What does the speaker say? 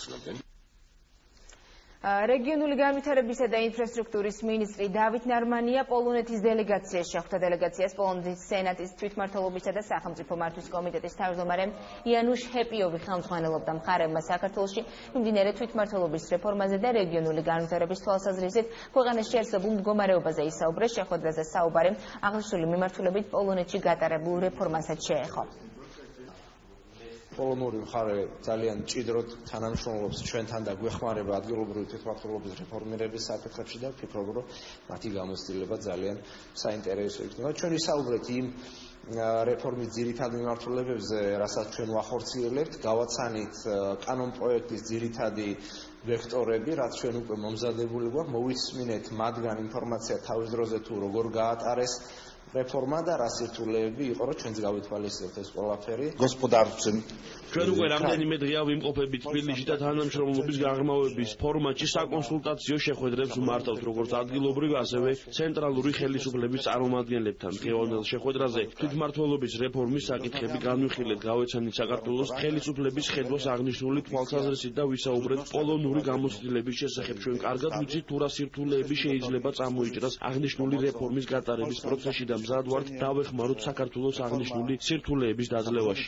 ცნობენ. რეგიონული განვითარებისა და ინფრასტრუქტურის მინისტრი დავით ნარმანია პოლონეთის დელეგაციას შეხვდა. დელეგაციას პოლონეთის სენატის თვითმმართველობისა და სახელმწიფო მართვის კომიტეტის თავმჯდომარე იანუშ ჰეპიოვი ხელმძღვანელობდა. მხარეებმა საქართველოში მიმდინარე თვითმმართველობის რეფორმაზე და რეგიონული განვითარების თვალსაზრისით ქვეყანაში არსებულ მდგომარეობაზე ისაუბრეს. შეხვედრაზე საუბარი აღნიშნული მიმართულებით პოლონეთში გატარებულ რეფორმასაც შეეხო. პოლონური მხარე ძალიან მჭიდროდ თანამშრომლობს ჩვენთან და გვეხმარება ადგილობრივი თვითმმართველობის რეფორმირების საკითხებში და ვფიქრობ, რომ მათი გამოცდილება ძალიან საინტერესო იქნება. ჩვენ ვისაუბრეთ იმ რეფორმის ძირითად მიმართულებებზე, რასაც ჩვენ ვახორციელებთ, გავაცანით კანონპროექტის ძირითადი ვექტორები, რაც ჩვენ უკვე მომზადებული გვაქვს, მოვისმინეთ მათგან ინფორმაცია თავის დროზე თუ როგორ გაატარეს რეფორმა და რა სირთულეები იყო, რომ ჩვენც გავითვალისწინებთ ეს ყველაფერი. ჩვენ უკვე რამდენიმე დღეა ვიმყოფებით თბილისში და თანამშრომლობის გაღრმავების ფორმატში საკონსულტაციო შეხვედრებს ვმართავთ, როგორც ადგილობრივ, ასევე ცენტრალური ხელისუფლების წარმომადგენლებთან. დღევანდელ შეხვედრაზე თვითმმართველობის რეფორმის საკითხები განვიხილეთ, გავეცანით საქართველოს ხელისუფლების ხედვას აღნიშნული თვალსაზრისით და ვისაუბრეთ პოლონური გამოცდილების შესახებ. ჩვენ კარგად ვიცით, თუ რა სირთულეები შეიძლება წამოიჭრას აღნიშნული რეფორმის გატარების პროცესში და მზად ვართ დავეხმაროთ საქართველოს აღნიშნული სირთულეების დაძლევაში.